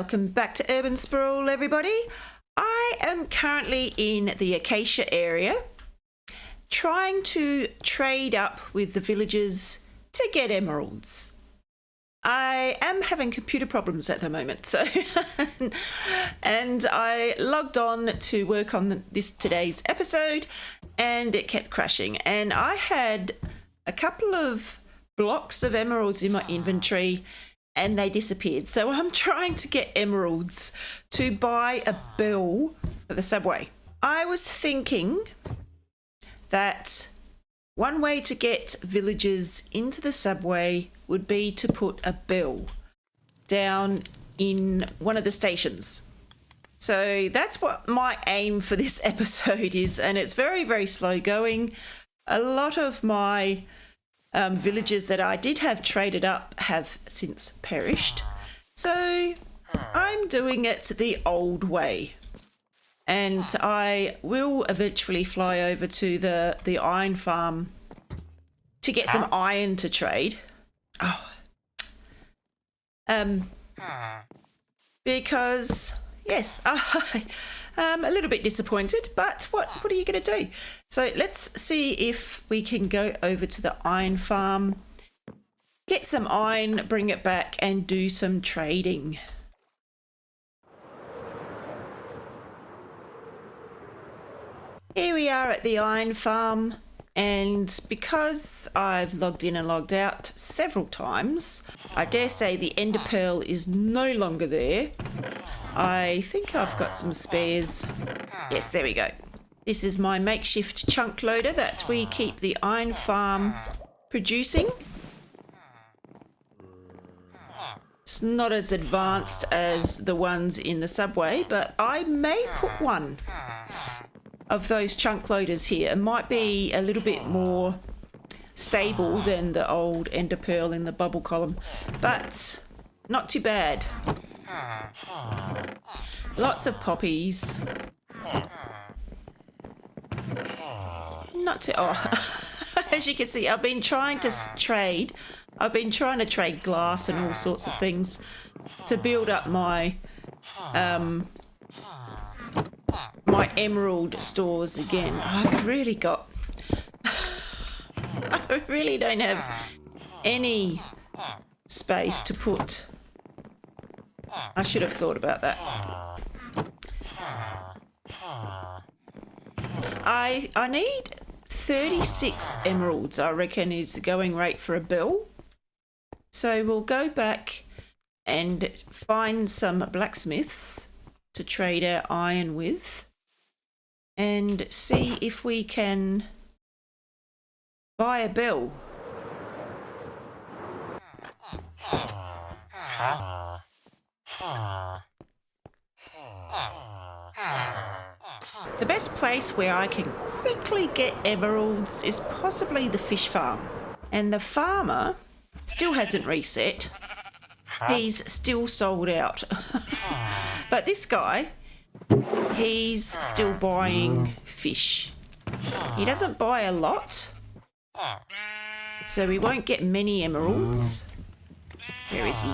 Welcome back to Urban Sprawl, everybody. I am currently in the Acacia area trying to trade up with the villagers to get emeralds. I am having computer problems at the moment, so and I logged on to work on today's episode and it kept crashing, and I had a couple of blocks of emeralds in my inventory and they disappeared. So I'm trying to get emeralds to buy a bill for the subway. I was thinking that one way to get villagers into the subway would be to put a bill down in one of the stations. So that's what my aim for this episode is, and it's very, very slow going. A lot of my villagers that I did have traded up have since perished. So I'm doing it the old way. And I will eventually fly over to the iron farm to get some iron to trade. Because, yes, I'm a little bit disappointed, but what are you going to do? So let's see if we can go over to the iron farm, get some iron, bring it back and do some trading. Here we are at the iron farm, and because I've logged in and logged out several times, I dare say the ender pearl is no longer there. I think I've got some spares. Yes, there we go. This is my makeshift chunk loader that we keep the iron farm producing. It's not as advanced as the ones in the subway, but I may put one of those chunk loaders here. It might be a little bit more stable than the old ender pearl in the bubble column, but not too bad. Lots of poppies. Not too... as you can see, I've been trying to trade. I've been trying to trade glass and all sorts of things to build up my my emerald stores again. I've really got... I really don't have any space to put... I should have thought about that. I need 36 emeralds, I reckon, is the going rate for a bill. So we'll go back and find some blacksmiths to trade our iron with and see if we can buy a bill. The best place where I can quickly get emeralds is possibly the fish farm. And the farmer still hasn't reset. He's still sold out. But this guy, he's still buying fish. He doesn't buy a lot, so we won't get many emeralds. Where is he?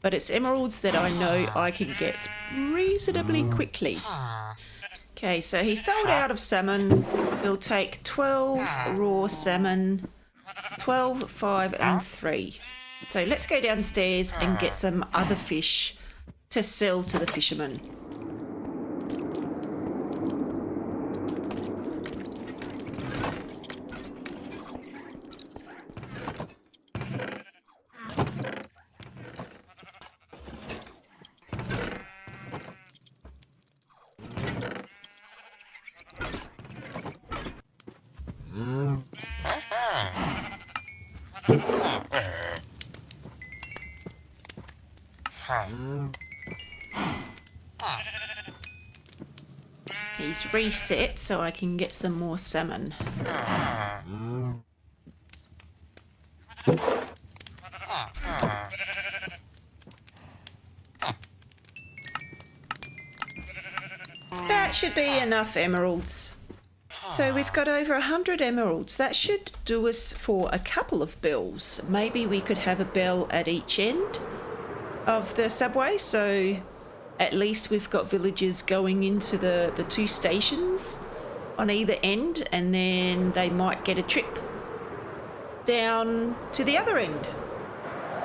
But it's emeralds that I know I can get reasonably quickly. Okay, so he sold out of salmon. He'll take 12 raw salmon, 12, 5 and 3. So let's go downstairs and get some other fish to sell to the fishermen. He's reset so I can get some more salmon. That should be enough emeralds. So we've got over 100 emeralds. That should do us for a couple of bells. Maybe we could have a bell at each end of the subway, so at least we've got villagers going into the two stations on either end, and then they might get a trip down to the other end.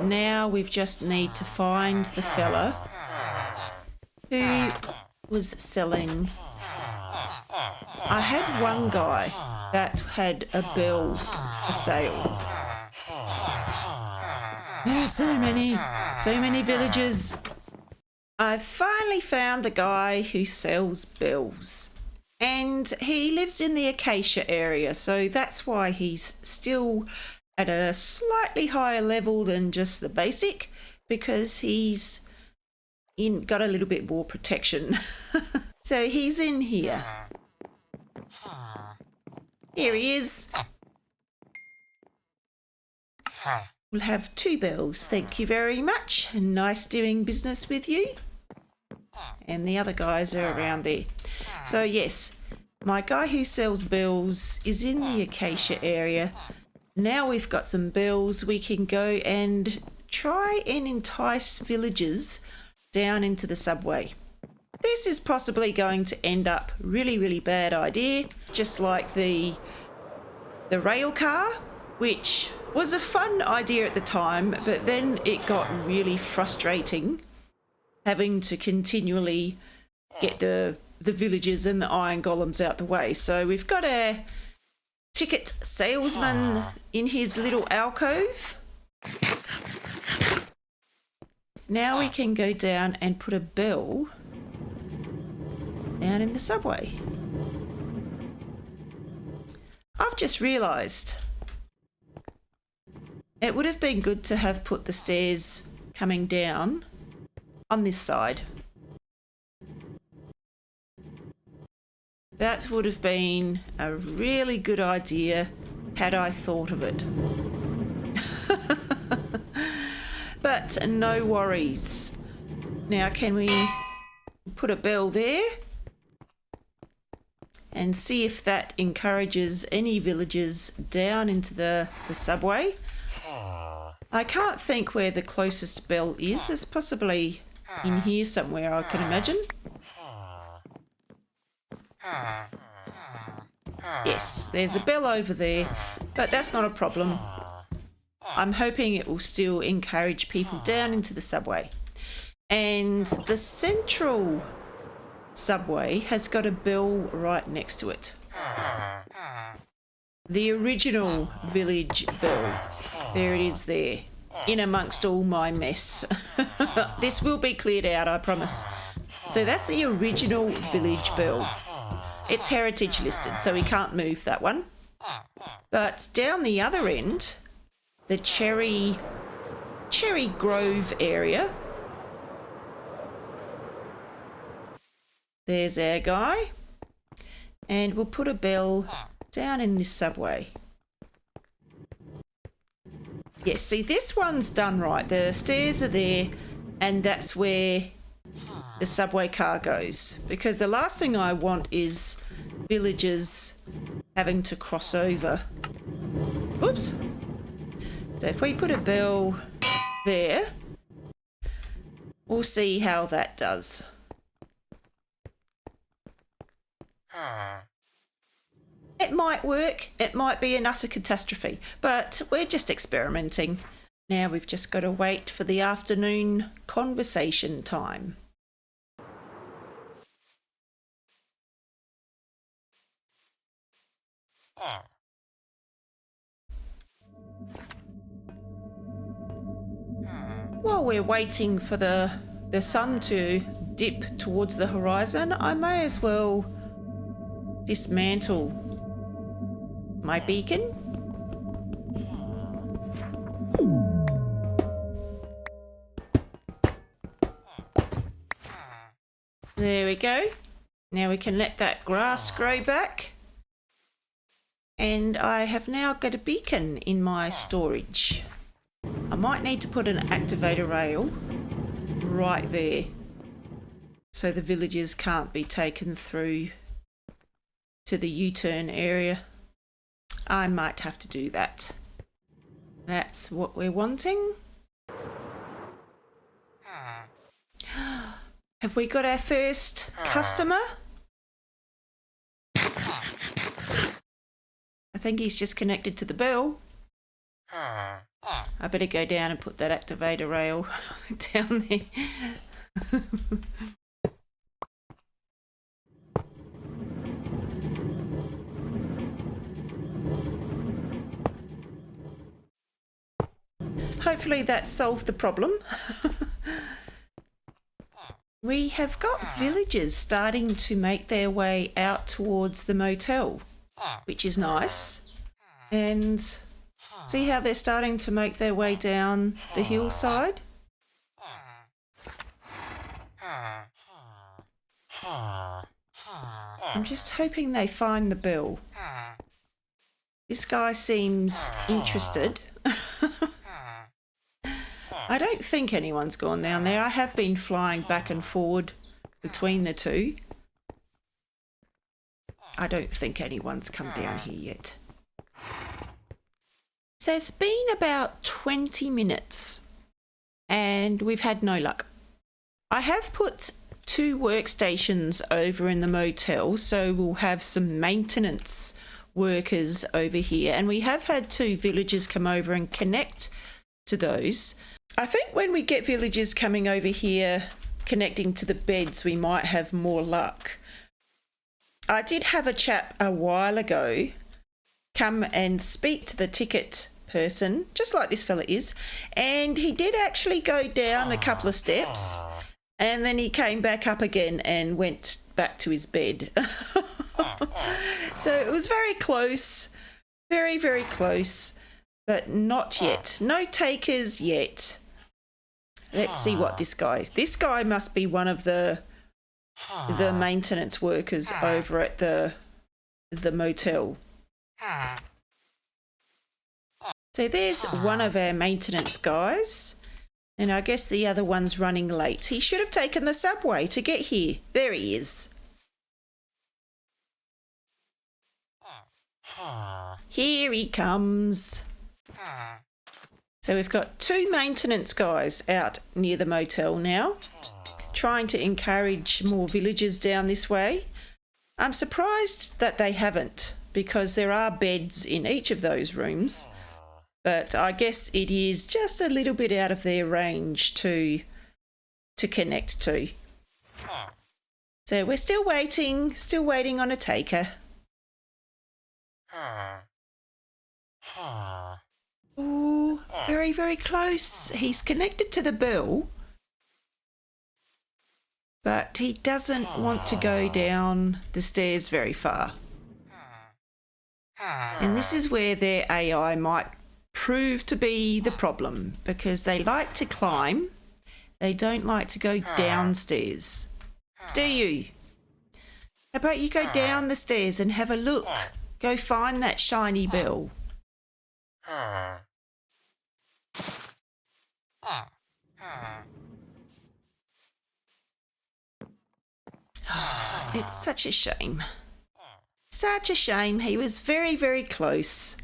Now we just need to find the fella who was selling. I had one guy that had a bell for sale. There's so many villagers. I finally found the guy who sells bells, and he lives in the Acacia area, so that's why he's still at a slightly higher level than just the basic, because he's got a little bit more protection. So he's in here. Here he is. We'll have 2 bells. Thank you very much. Nice doing business with you. And the other guys are around there. So yes, my guy who sells bells is in the Acacia area. Now we've got some bells, we can go and try and entice villagers down into the subway. This is possibly going to end up really bad idea, just like the rail car, which was a fun idea at the time, but then it got really frustrating having to continually get the villagers and the iron golems out the way. So we've got a ticket salesman in his little alcove. Now we can go down and put a bell down in the subway. I've just realised it would have been good to have put the stairs coming down on this side. That would have been a really good idea had I thought of it. But no worries. Now can we put a bell there and see if that encourages any villagers down into the subway? I can't think where the closest bell is. It's possibly in here somewhere, I can imagine. Yes, there's a bell over there, but that's not a problem. I'm hoping it will still encourage people down into the subway. And the central subway has got a bell right next to it. The original village bell. There it is there, in amongst all my mess. This will be cleared out, I promise. So that's the original village bell. It's heritage listed, so we can't move that one. But down the other end, the Cherry Grove area, there's our guy. And we'll put a bell down in this subway. Yes, see, this one's done right. The stairs are there, and that's where the subway car goes. Because the last thing I want is villagers having to cross over. Oops. So if we put a bell there, we'll see how that does. It might work, it might be an utter catastrophe, but we're just experimenting. Now we've just got to wait for the afternoon conversation time. While we're waiting for the sun to dip towards the horizon, I may as well dismantle my beacon. There we go. Now we can let that grass grow back. And I have now got a beacon in my storage. I might need to put an activator rail right there so the villagers can't be taken through to the U-turn area. I might have to do that. That's what we're wanting. Have we got our first customer? I think he's just connected to the bell. I better go down and put that activator rail down there. Hopefully that solved the problem. We have got villagers starting to make their way out towards the motel, which is nice. And see how they're starting to make their way down the hillside? I'm just hoping they find the bell. This guy seems interested. I don't think anyone's gone down there. I have been flying back and forward between the two. I don't think anyone's come down here yet. So it's been about 20 minutes and we've had no luck. I have put 2 workstations over in the motel, so we'll have some maintenance workers over here, and we have had 2 villagers come over and connect to those. I think when we get villagers coming over here connecting to the beds, we might have more luck. I did have a chap a while ago come and speak to the ticket person, just like this fella is, and he did actually go down a couple of steps and then he came back up again and went back to his bed. So it was very close, very, very close, but not yet. No takers yet. Let's see what this guy is. This guy must be one of the maintenance workers over at the motel. So there's one of our maintenance guys, and I guess the other one's running late. He should have taken the subway to get here. There he is. Here he comes. So we've got 2 maintenance guys out near the motel now, trying to encourage more villagers down this way. I'm surprised that they haven't, because there are beds in each of those rooms, but I guess it is just a little bit out of their range to connect to. So we're still waiting on a taker. Ooh, very, very close. He's connected to the bell, but he doesn't want to go down the stairs very far. And this is where their AI might prove to be the problem, because they like to climb. They don't like to go downstairs. Do you? How about you go down the stairs and have a look? Go find that shiny bell. It's such a shame. Such a shame. He was very, very close.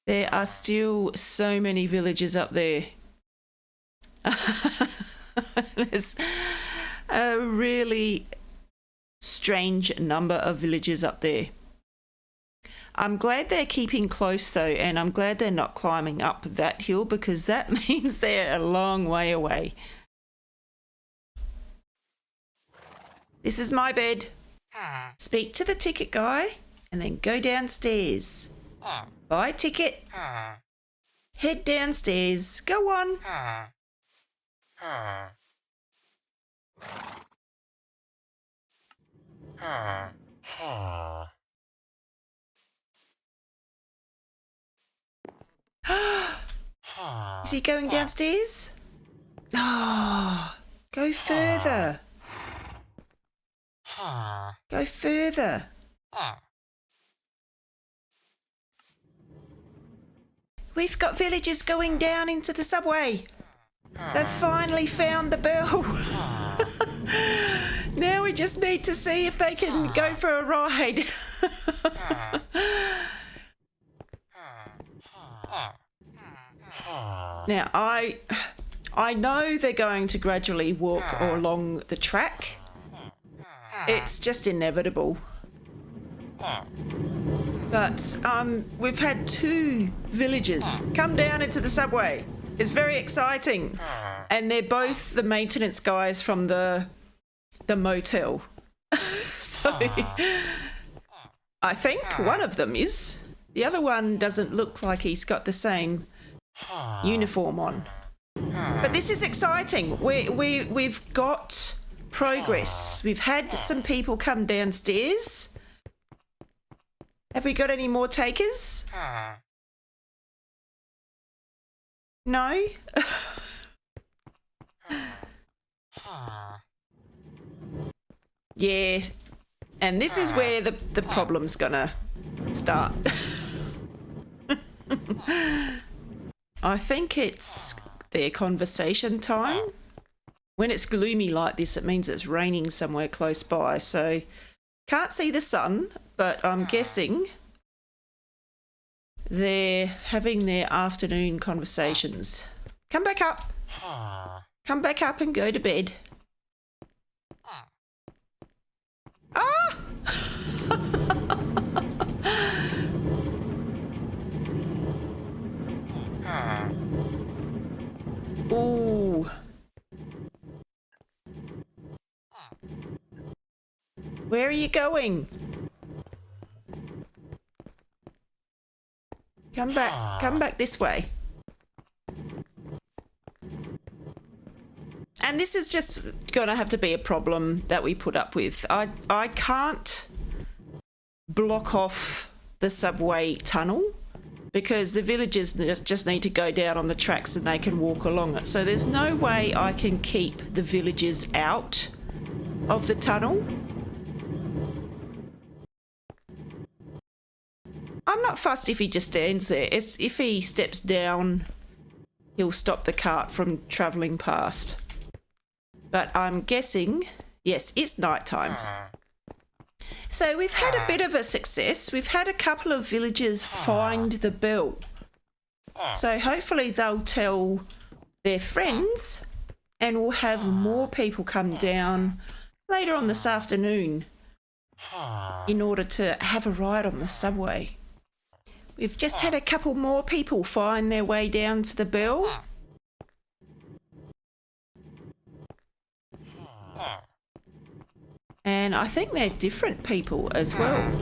There are still so many villagers up there. There's a really strange number of villagers up there. I'm glad they're keeping close though, and I'm glad they're not climbing up that hill, because that means they're a long way away. This is my bed. Speak to the ticket guy and then go downstairs. Buy a ticket. Head downstairs. Go on. Is he going downstairs? Oh, go further. Go further. We've got villagers going down into the subway. They've finally found the bell. Now we just need to see if they can go for a ride. Now, I know they're going to gradually walk along the track. It's just inevitable. But we've had 2 villagers come down into the subway. It's very exciting. And they're both the maintenance guys from the motel. So I think one of them is. The other one doesn't look like he's got the same uniform on. But this is exciting. We've got progress. We've had some people come downstairs. Have we got any more takers? No? Yeah. And this is where the problem's gonna start. I think it's their conversation time. When it's gloomy like this, it means it's raining somewhere close by. So can't see the sun, but I'm guessing they're having their afternoon conversations. Come back up. Come back up and go to bed. Ah! Ooh. Where are you going? Come back this way. And this is just going to have to be a problem that we put up with. I can't block off the subway tunnel because the villagers just need to go down on the tracks and they can walk along it. So there's no way I can keep the villagers out of the tunnel. I'm not fussed if he just stands there. If he steps down, he'll stop the cart from travelling past. But I'm guessing, yes, it's night time. So we've had a bit of a success. We've had a couple of villagers find the bell. So hopefully they'll tell their friends and we'll have more people come down later on this afternoon in order to have a ride on the subway. We've just had a couple more people find their way down to the bell. And I think they're different people as well.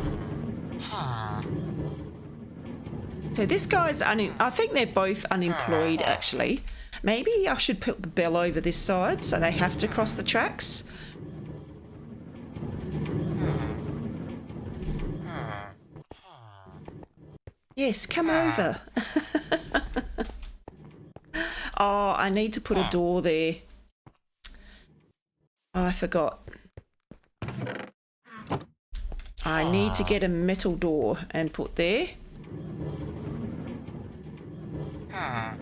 So this guy's I think they're both unemployed actually. Maybe I should put the bell over this side so they have to cross the tracks. Yes, come over. Oh, I need to put a door there. Oh, I forgot. I need to get a metal door and put there. I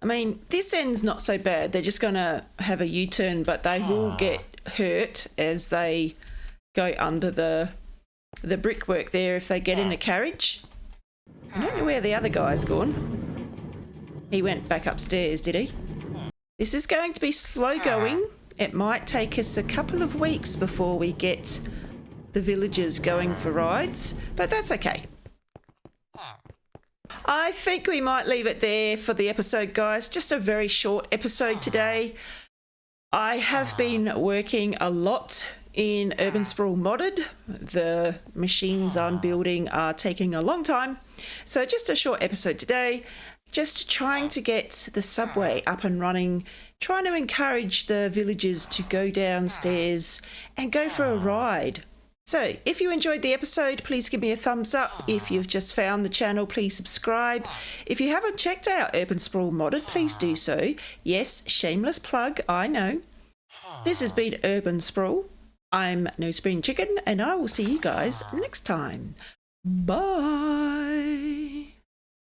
mean, this end's not so bad. They're just going to have a U-turn, but they will get hurt as they go under the brickwork there if they get in a carriage. I don't know where the other guy's gone. He went back upstairs, did he? This is going to be slow going. It might take us a couple of weeks before we get the villagers going for rides, but that's okay. I think we might leave it there for the episode, guys. Just a very short episode today. I have been working a lot in Urban Sprawl Modded. The machines I'm building are taking a long time. So just a short episode today. Just trying to get the subway up and running, trying to encourage the villagers to go downstairs and go for a ride. So if you enjoyed the episode, please give me a thumbs up. If you've just found the channel, please subscribe. If you haven't checked out Urban Sprawl Modded, please do so. Yes, shameless plug, I know. This has been Urban Sprawl. I'm No Spring Chicken, and I will see you guys next time. Bye.